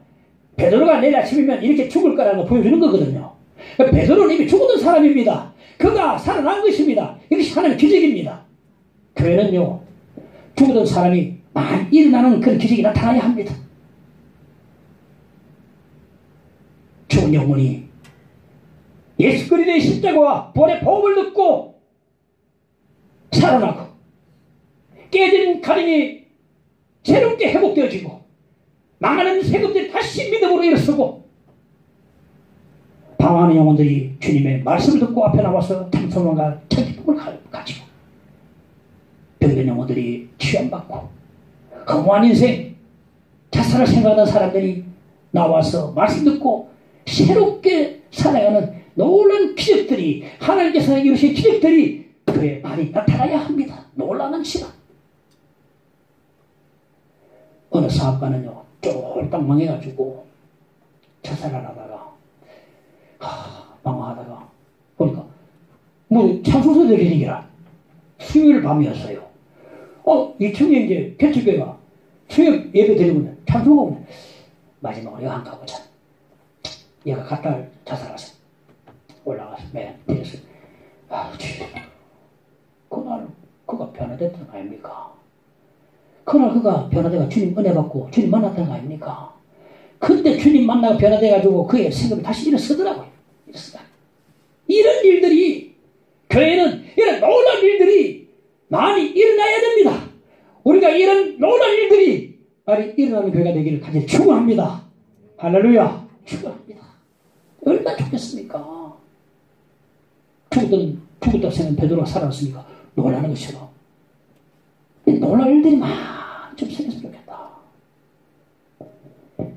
베드로가 내일 아침이면 이렇게 죽을 거라는 걸 보여주는 거거든요. 베드로는 이미 죽었던 사람입니다. 그가 살아난 것입니다. 이것이 하나님의 기적입니다. 교회는요, 죽었던 사람이 많이 일어나는 그런 기적이 나타나야 합니다. 죽은 영혼이 예수 그리스도의 십자가와 부활의 복음을 듣고 살아나고 깨진 가정이 새롭게 회복되어지고 망하는 세금들이 다시 믿음으로 일어서고 방황하는 영혼들이 주님의 말씀을 듣고 앞에 나와서 참소망과 참기쁨을 가지고 병든 영혼들이 치유받고 허무한 인생 자살을 생각하는 사람들이 나와서 말씀 듣고 새롭게 살아가는 놀라운 기적들이 하나님께서 이루신 기적들이 그에 많이 나타나야 합니다. 놀라는 시간. 어느 사업가는요 쫄딱 망해가지고 자살을 하다가 망하다가 보니까 뭐 찬송서 드리기라 수요일 밤이었어요. 이 층에 이제 개척교회가 수요 예배 드리고 찬송하고 마지막으로 이거 안 가보자. 얘가 갔다 자살하세요. 올라가서 맨 뒤에서 그날 그가 변화됐던 거 아닙니까? 그날 그가 변화돼가 주님 은혜 받고 주님 만났던 거 아닙니까? 그때 주님 만나고 변화돼가지고 그의 생각이 다시 일어서더라고요. 이런 일들이 교회는 이런 놀라운 일들이 많이 일어나야 됩니다. 우리가 이런 놀라운 일들이 많이 일어나는 교회가 되기를 간절히 축원합니다. 할렐루야. 축원합니다. 얼마나 좋겠습니까? 죽었다 생각한 베드로가 살아났으니까 놀라는 것이요. 놀라운 일들이 많이 좀 생겼으면 좋겠다.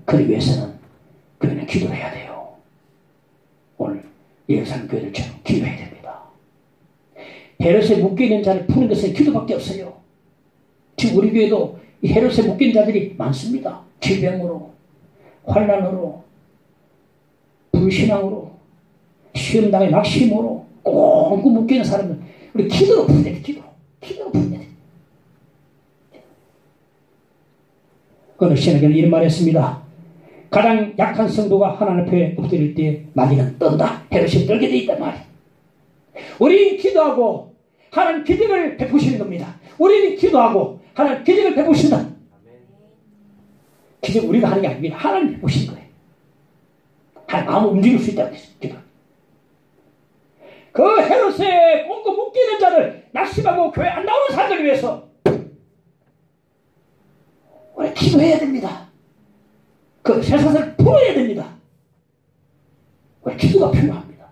그러기 위해서는 교회는 기도를 해야 돼요. 오늘 예루살렘 교회들처럼 기도해야 됩니다. 헤롯에 묶여있는 자를 푸는 것은 기도밖에 없어요. 지금 우리 교회도 이 헤롯에 묶인 자들이 많습니다. 질병으로, 환난으로, 불신앙으로, 시험당의 낙심으로 꽁꽁 묶여있는 사람은 우리 기도로 풀어야 돼. 기도로 풀어야 돼. 오늘 신학에는 이런 말을 했습니다. 가장 약한 성도가 하나님 앞에 엎드릴 때 마귀는 떤다. 헤롯이 떨게 돼 있단 말이에요. 우리는 기도하고 하나님 기적을 베푸시는 겁니다. 우리는 기도하고 하나님 기적을 베푸신다. 기적 우리가 하는 게 아닙니다. 하나님 베푸시는 거예요. 하나님 마음을 움직일 수 있다고 했습니다. 그 헤롯에 꽁꽁 묶이는 자를 낙심하고 교회 안 나오는 사람들을 위해서 우리 기도해야 됩니다. 그 쇠사슬을 풀어야 됩니다. 우리 기도가 필요합니다.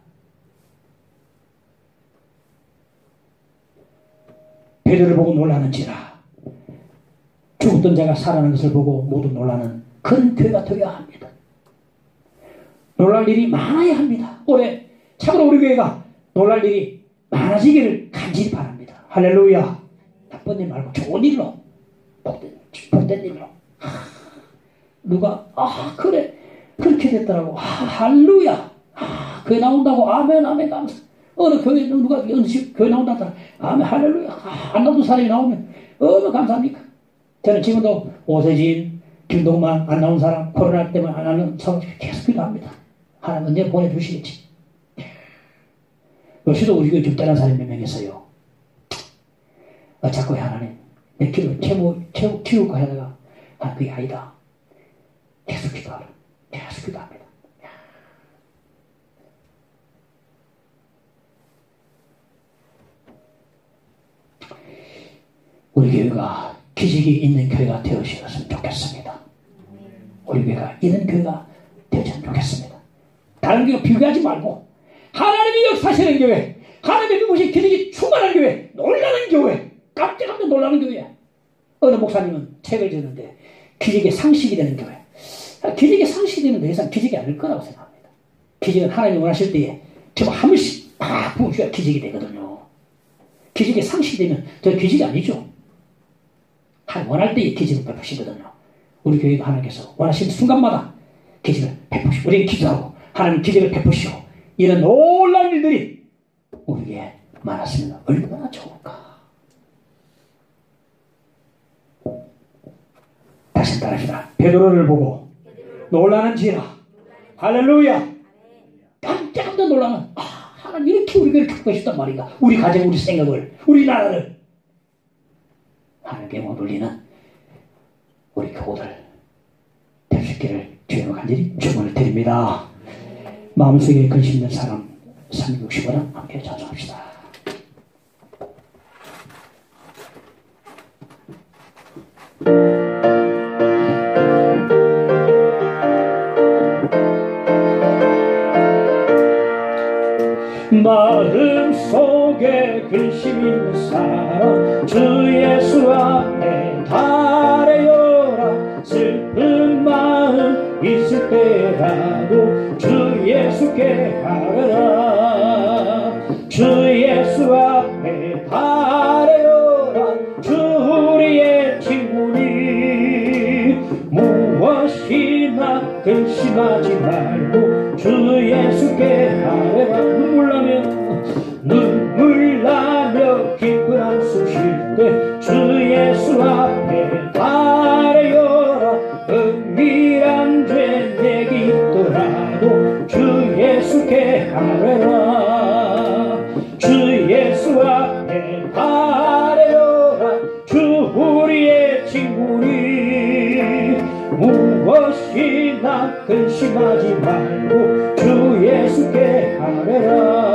베드로를 보고 놀라는지라 죽었던 자가 살아나는 것을 보고 모두 놀라는 그런 교회가 되어야 합니다. 놀랄 일이 많아야 합니다. 올해 참으로 우리 교회가 놀랄 일이 많아지기를 간절히 바랍니다. 할렐루야. 나쁜 일 말고 좋은 일로 복된 일로 누가 그래 그렇게 됐더라고 할렐루야 교회 나온다고 아멘 감사 어느 교회 누가 어느 교회 나온다더라 아멘 할렐루야 안 나오는 사람이 나오면 얼마나 감사합니까? 저는 지금도 오세진 김동만 안 나온 사람 코로나 때문에 안 나오는 사람 계속 기도합니다. 하나님 언제 보내주시겠지. 요새도 우리 교회 죽다는 사람이 몇 명 있어요. 자꾸 하나님 내 기도를 키울까 하다가 그게 아니다. 계속 기도하라. 계속 기도합니다. 우리 교회가 기적이 있는 교회가 되어주셨으면 좋겠습니다. 우리 교회가 이런 교회가 되었으면 좋겠습니다. 다른 교회 비교하지 말고 하나님이 역사하시는 교회, 하나님의 그것이 기적이 충만한 교회, 놀라는 교회, 깜짝깜짝 놀라는 교회. 어느 목사님은 책을 지었는데 기적의 상식이 되는 교회. 기적의 상식이 되는 더 이상 기적이 아닐 거라고 생각합니다. 기적은 하나님이 원하실 때에 정말 한 번씩 부어줘야 기적이 되거든요. 기적의 상식이 되면 더 기적이 아니죠. 하나님 원할 때에 기적을 베푸시거든요. 우리 교회가 하나님께서 원하시는 순간마다 기적을 베푸시고 우리는 기도하고 하나님 기적을 베푸시고 이런 놀라운 일들이 우리에게 많았으면 얼마나 좋을까. 다시 따라합시다. 베드로를 보고 놀라는지라. 할렐루야. 깜짝깜짝 놀라는, 하나님 이렇게 우리가 이렇게 하고 싶단 말이야. 우리 가정, 우리 생각을, 우리 나라를 하나님께 못 올리는 우리 교우들 될 수 있기를 주님을 간절히 축원을 드립니다. 마음속에 근심 있는 사람 365랑 함께 찬송합시다. 마음속에 근심 있는 사람 주 예수 앞에 달아요라. 슬픈 마음 있을 때라도 주 예수께 가라. 주 예수 앞에 달아요라. 주 우리의 친구니 무엇이나 근심하지 말고 주 예수께 가라. 눈물 나며 기쁜 한숨 쉴 때 주 예수 앞에 달아요라. 은밀한 죄 내게 있더라도 주 예수께 아뢰라. 주 예수 앞에 달아요라. 주 우리의 친구니 무엇이나 근심하지 말고 주 예수께 아뢰라.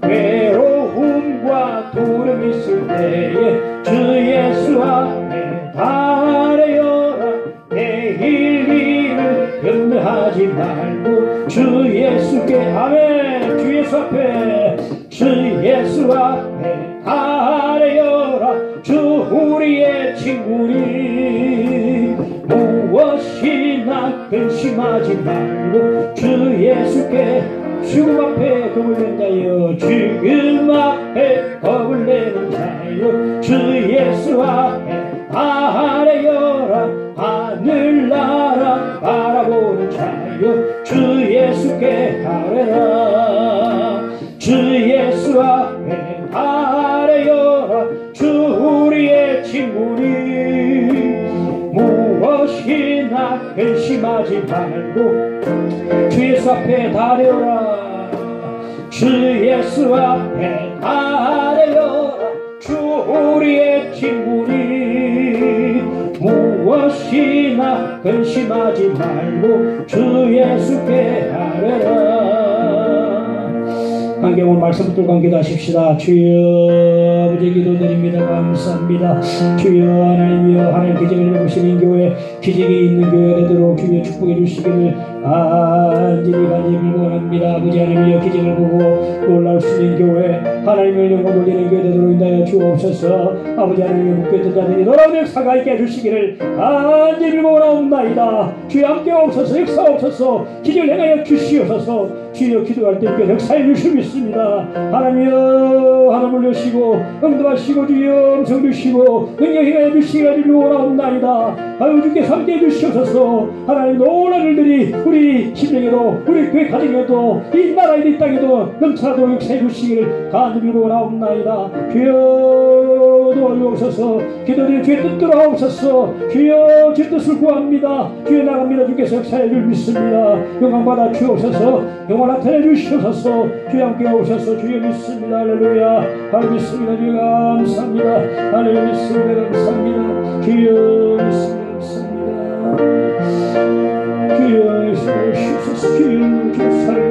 외로움과 두려움 있을 때에 주 예수 앞에 달아요라. 내일 일을 염려하지 말고 주 예수께 아멘. 주 예수 앞에 주 예수 앞에 달아요라. 주 우리의 친구니 무엇이나 근심하지 말고 주 예수께 죽음 앞에 겁을 낸 자여 죽음 앞에 겁을 내는 자여 주 예수 앞에 달아요라. 하늘나라 바라보는 자여 주 예수께 달아라. 주 예수 앞에 달아요라. 주 우리의 친구니 무엇이나 근심하지 말고 주 예수 앞에 달아요라. 주 예수 앞에 달아요라. 주 우리의 친구니 무엇이나 근심하지 말고 주 예수께 달아라. 함께 오늘 말씀 붙들고 기도하십시다. 주여 아버지 기도드립니다. 감사합니다. 주여 하나님이여 하나님 기적을 베푸시는 교회 기적이 있는 교회가 되도록 주여 축복해 주시기를 간절히 원합니다. 아버지 하나님이여 기적을 보고 놀랄 수 있는 교회 하나님의 영광 돌리는 교회 되도록 인도하여 주옵소서. 아버지 하나님의 목회자 자들이 놀라운 역사가 있게 해주시기를 간절히 원하옵나이다. 주여 함께 없어서 역사옵소서. 기적을 행하여 주시옵소서. 주여 기도할 때 역사해 주시옵소서. 하나님이여 하나님 올려주시고 응답하시고 주여 음성 주시고 능력해 주시기를 원하옵나이다. 하나님 주께서 함께 해주시옵소서. 하나님 놀라운 일들이 우리 심령에도 우리 교회 가정에도 이 나라에도 이 땅에도 넘쳐나도록 역사해 주시기를 간절히 원하옵나이다. 주여 도와주옵소서. 기도드린 주의 뜻대로 하옵소서. 주여 주의 뜻을 구합니다. 주여 나갑니다. 주께서 역사해 줄 믿습니다. 영광 받아 주옵소서. 영광 나타내 주시옵소서. 주여 함께 오셔서 주여 믿습니다. 할렐루야. 하나님 믿습니다. 주여 감사합니다. 하나님 믿습니다. 감사합니다. 주여 믿습니다. 감사합니다. 주여 주옵소서. 주여 주 사랑